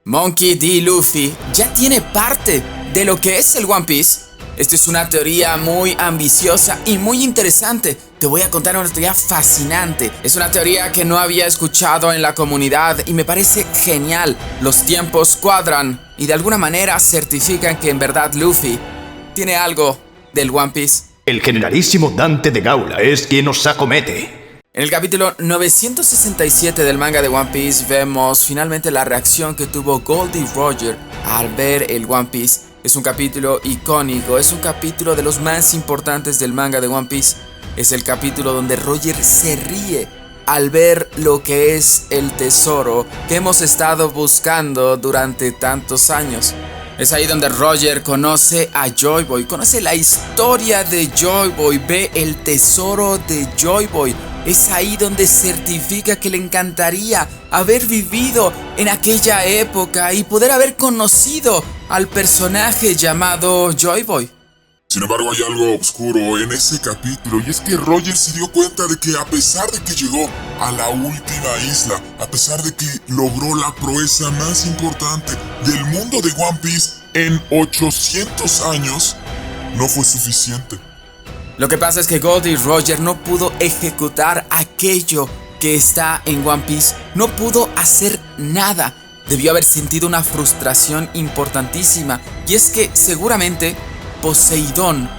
Monkey D. Luffy ya tiene parte de lo que es el One Piece. Esta es una teoría muy ambiciosa y muy interesante. Te voy a contar una teoría fascinante. Es una teoría que no había escuchado en la comunidad y me parece genial. Los tiempos cuadran y de alguna manera certifican que en verdad Luffy tiene algo del One Piece. El generalísimo Dante de Gaula es quien nos acomete. En el capítulo 967 del manga de One Piece vemos finalmente la reacción que tuvo Goldie Roger al ver el One Piece. Es un capítulo icónico, es un capítulo de los más importantes del manga de One Piece. Es el capítulo donde Roger se ríe al ver lo que es el tesoro que hemos estado buscando durante tantos años. Es ahí donde Roger conoce a Joy Boy, conoce la historia de Joy Boy, ve el tesoro de Joy Boy. Es ahí donde certifica que le encantaría haber vivido en aquella época y poder haber conocido al personaje llamado Joy Boy. Sin embargo, hay algo oscuro en ese capítulo, y es que Roger se dio cuenta de que a pesar de que llegó a la última isla, a pesar de que logró la proeza más importante del mundo de One Piece en 800 años, no fue suficiente. Lo que pasa es que Goldie Roger no pudo ejecutar aquello que está en One Piece, no pudo hacer nada. Debió haber sentido una frustración importantísima, y es que seguramente Poseidón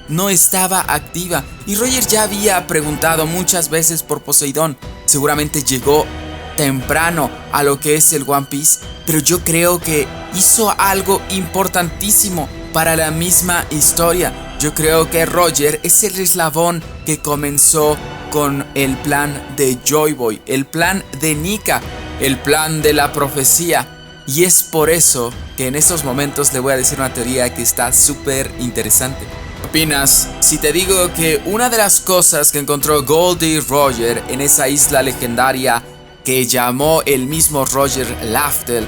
no estaba activa y Roger ya había preguntado muchas veces por Poseidón. Seguramente llegó temprano a lo que es el One Piece, pero yo creo que hizo algo importantísimo para la misma historia. Yo creo que Roger es el eslabón que comenzó con el plan de Joy Boy, el plan de Nika, el plan de la profecía. Y es por eso que en estos momentos le voy a decir una teoría que está súper interesante. ¿Qué opinas si te digo que una de las cosas que encontró Goldie Roger en esa isla legendaria que llamó el mismo Roger Laftel,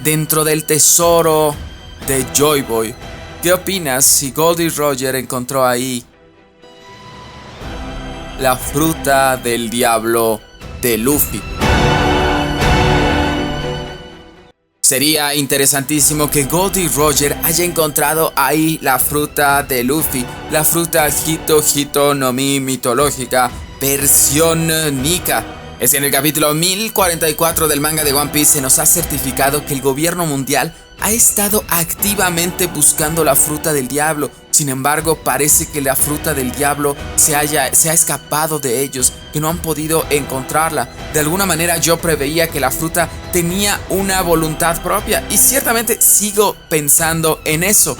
dentro del tesoro de Joy Boy? ¿Qué opinas si Goldie Roger encontró ahí la fruta del diablo de Luffy? Sería interesantísimo que Goldie Roger haya encontrado ahí la fruta de Luffy, la fruta Hito Hito no Mi mitológica, versión Nika. Es que en el capítulo 1044 del manga de One Piece se nos ha certificado que el gobierno mundial ha estado activamente buscando la fruta del diablo. Sin embargo, parece que la fruta del diablo se ha escapado de ellos, que no han podido encontrarla. De alguna manera yo preveía que la fruta tenía una voluntad propia y ciertamente sigo pensando en eso.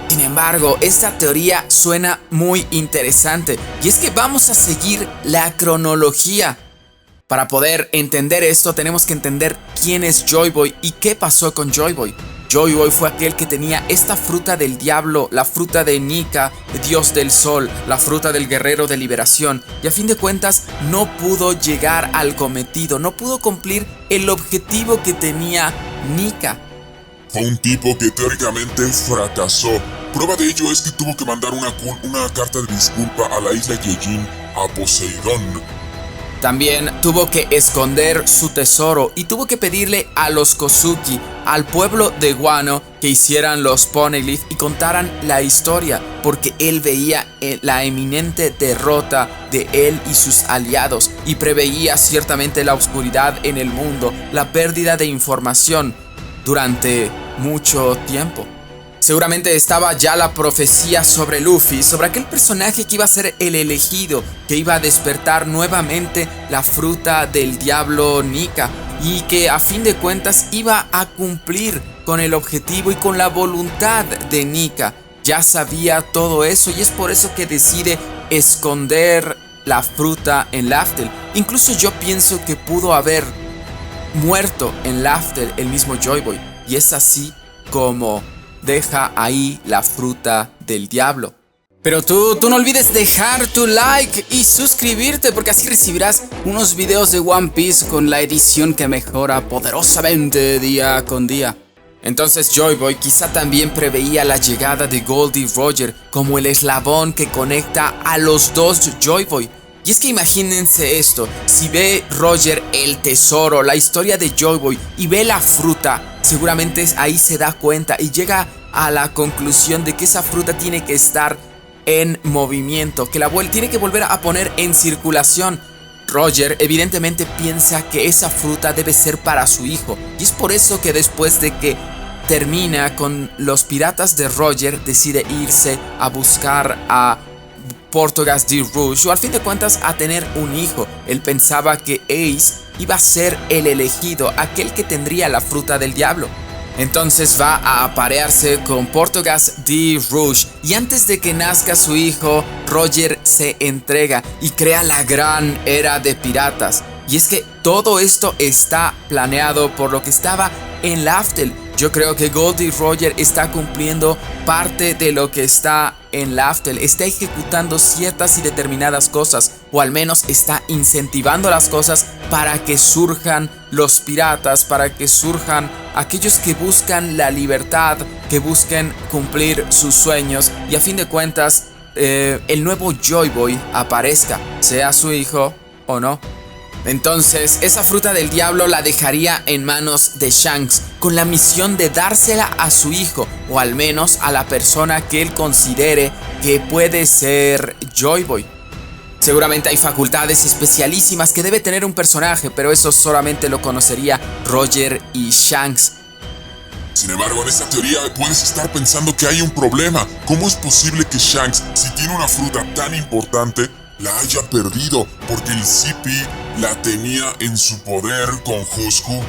Sin embargo, esta teoría suena muy interesante y es que vamos a seguir la cronología. Para poder entender esto tenemos que entender quién es Joy Boy y qué pasó con Joy Boy. Joy Boy fue aquel que tenía esta fruta del diablo, la fruta de Nika, dios del sol, la fruta del guerrero de liberación, y a fin de cuentas no pudo llegar al cometido, no pudo cumplir el objetivo que tenía Nika. Fue un tipo que teóricamente fracasó. Prueba de ello es que tuvo que mandar una carta de disculpa a la isla Yejin a Poseidón. También tuvo que esconder su tesoro y tuvo que pedirle a los Kozuki, al pueblo de Wano, que hicieran los Poneglyph y contaran la historia, porque él veía la eminente derrota de él y sus aliados y preveía ciertamente la oscuridad en el mundo, la pérdida de información durante mucho tiempo. Seguramente estaba ya la profecía sobre Luffy, sobre aquel personaje que iba a ser el elegido, que iba a despertar nuevamente la fruta del diablo Nika y que a fin de cuentas iba a cumplir con el objetivo y con la voluntad de Nika. Ya sabía todo eso y es por eso que decide esconder la fruta en Laftel. Incluso yo pienso que pudo haber muerto en Laftel el mismo Joy Boy, y es así como deja ahí la fruta del diablo. Pero tú no olvides dejar tu like y suscribirte, porque así recibirás unos videos de One Piece con la edición que mejora poderosamente día con día. Entonces Joy Boy quizá también preveía la llegada de Goldie Roger como el eslabón que conecta a los dos Joy Boy. Y es que imagínense esto, si ve Roger el tesoro, la historia de Joy Boy y ve la fruta, seguramente ahí se da cuenta y llega a la conclusión de que esa fruta tiene que estar en movimiento, que tiene que volver a poner en circulación. Roger evidentemente piensa que esa fruta debe ser para su hijo, y es por eso que después de que termina con los piratas de Roger, decide irse a buscar a Porthos de Rouge, o al fin de cuentas a tener un hijo. Él pensaba que Ace iba a ser el elegido, aquel que tendría la fruta del diablo. Entonces va a aparearse con Porthos de Rouge, y antes de que nazca su hijo, Roger se entrega y crea la gran era de piratas. Y es que todo esto está planeado por lo que estaba en Laftel. Yo creo que Goldie Roger está cumpliendo parte de lo que está en Laftel, está ejecutando ciertas y determinadas cosas, o al menos está incentivando las cosas para que surjan los piratas, para que surjan aquellos que buscan la libertad, que busquen cumplir sus sueños, y a fin de cuentas el nuevo Joy Boy aparezca, sea su hijo o no. Entonces, esa fruta del diablo la dejaría en manos de Shanks, con la misión de dársela a su hijo, o al menos a la persona que él considere que puede ser Joy Boy. Seguramente hay facultades especialísimas que debe tener un personaje, pero eso solamente lo conocería Roger y Shanks. Sin embargo, en esta teoría puedes estar pensando que hay un problema. ¿Cómo es posible que Shanks, si tiene una fruta tan importante, la haya perdido? Porque el CP la tenía en su poder con Who's Who.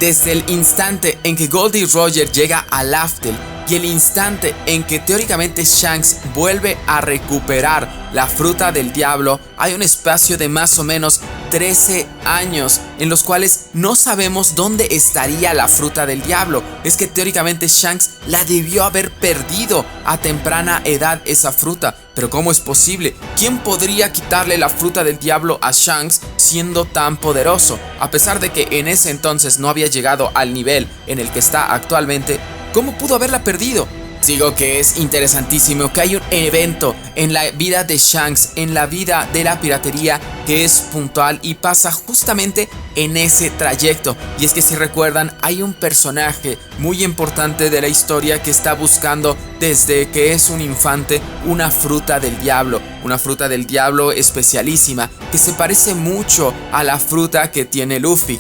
Desde el instante en que Goldie Roger llega a Laftel y el instante en que teóricamente Shanks vuelve a recuperar la fruta del diablo, hay un espacio de más o menos 13 años en los cuales no sabemos dónde estaría la fruta del diablo. Es que teóricamente Shanks la debió haber perdido a temprana edad, esa fruta. Pero ¿cómo es posible? ¿Quién podría quitarle la fruta del diablo a Shanks siendo tan poderoso? A pesar de que en ese entonces no había llegado al nivel en el que está actualmente, ¿cómo pudo haberla perdido? Digo que es interesantísimo que hay un evento en la vida de Shanks, en la vida de la piratería, que es puntual y pasa justamente en ese trayecto. Y es que si recuerdan, hay un personaje muy importante de la historia que está buscando desde que es un infante una fruta del diablo. Una fruta del diablo especialísima que se parece mucho a la fruta que tiene Luffy.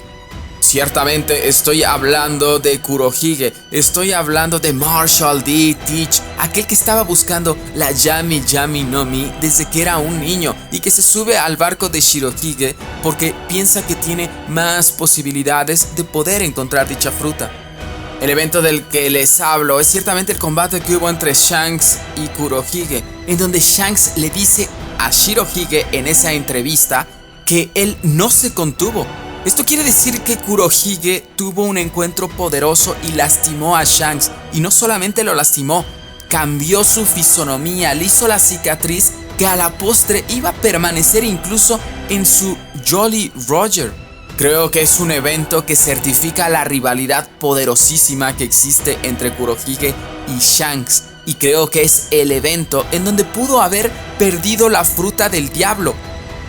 Ciertamente estoy hablando de Kurohige, estoy hablando de Marshall D. Teach, aquel que estaba buscando la Yami Yami no Mi desde que era un niño y que se sube al barco de Shirohige porque piensa que tiene más posibilidades de poder encontrar dicha fruta. El evento del que les hablo es ciertamente el combate que hubo entre Shanks y Kurohige, en donde Shanks le dice a Shirohige en esa entrevista que él no se contuvo. Esto quiere decir que Kurohige tuvo un encuentro poderoso y lastimó a Shanks. Y no solamente lo lastimó, cambió su fisonomía, le hizo la cicatriz que a la postre iba a permanecer incluso en su Jolly Roger. Creo que es un evento que certifica la rivalidad poderosísima que existe entre Kurohige y Shanks. Y creo que es el evento en donde pudo haber perdido la fruta del diablo.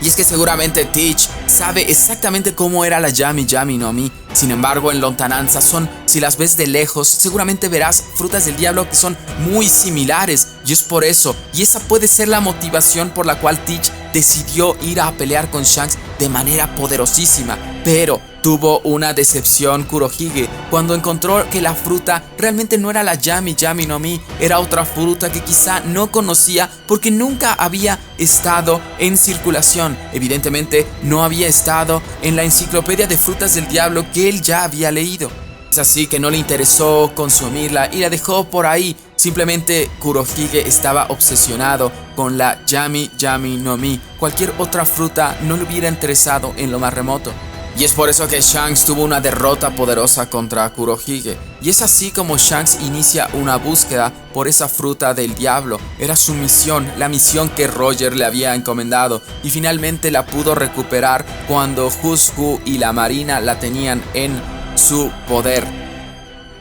Y es que seguramente Teach sabe exactamente cómo era la Yami Yami no Mi. Sin embargo, en lontananza si las ves de lejos, seguramente verás frutas del diablo que son muy similares. Y es por eso, y esa puede ser la motivación por la cual Teach decidió ir a pelear con Shanks de manera poderosísima. Pero tuvo una decepción Kurohige cuando encontró que la fruta realmente no era la Yami Yami no Mi, era otra fruta que quizá no conocía porque nunca había estado en circulación. Evidentemente no había estado en la enciclopedia de frutas del diablo que él ya había leído. Es así que no le interesó consumirla y la dejó por ahí. Simplemente Kurohige estaba obsesionado con la Yami Yami no Mi. Cualquier otra fruta no le hubiera interesado en lo más remoto. Y es por eso que Shanks tuvo una derrota poderosa contra Kurohige. Y es así como Shanks inicia una búsqueda por esa fruta del diablo. Era su misión, la misión que Roger le había encomendado. Y finalmente la pudo recuperar cuando Who's Who y la Marina la tenían en su poder.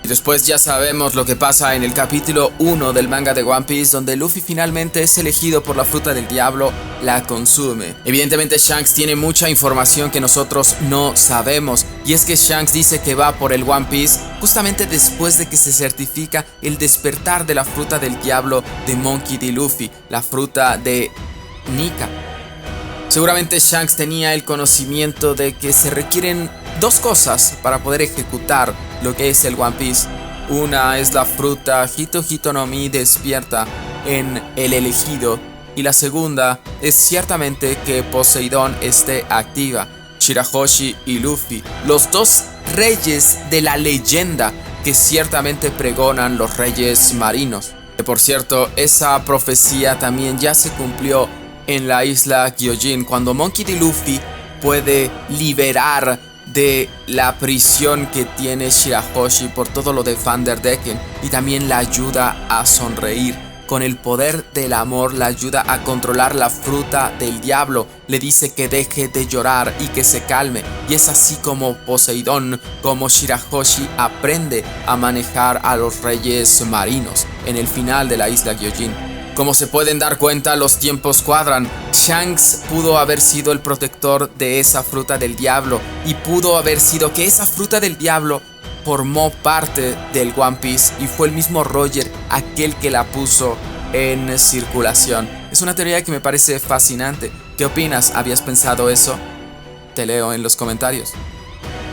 Y después ya sabemos lo que pasa en el capítulo 1 del manga de One Piece, donde Luffy finalmente es elegido por la fruta del diablo, la consume. Evidentemente Shanks tiene mucha información que nosotros no sabemos, y es que Shanks dice que va por el One Piece justamente después de que se certifica el despertar de la fruta del diablo de Monkey D. Luffy, la fruta de Nika. Seguramente Shanks tenía el conocimiento de que se requieren dos cosas para poder ejecutar lo que es el One Piece. Una es la fruta Hito Hito no Mi despierta en el elegido, y la segunda es ciertamente que Poseidón esté activa. Shirahoshi y Luffy, los dos reyes de la leyenda que ciertamente pregonan los reyes marinos. Que por cierto, esa profecía también ya se cumplió en la isla Gyojin, cuando Monkey D. Luffy puede liberar de la prisión que tiene Shirahoshi por todo lo de Vanderdecken, y también la ayuda a sonreír. Con el poder del amor la ayuda a controlar la fruta del diablo, le dice que deje de llorar y que se calme, y es así como Poseidón, como Shirahoshi aprende a manejar a los reyes marinos en el final de la isla Gyojin. Como se pueden dar cuenta, los tiempos cuadran. Shanks pudo haber sido el protector de esa fruta del diablo, y pudo haber sido que esa fruta del diablo formó parte del One Piece y fue el mismo Roger aquel que la puso en circulación. Es una teoría que me parece fascinante. ¿Qué opinas? ¿Habías pensado eso? Te leo en los comentarios.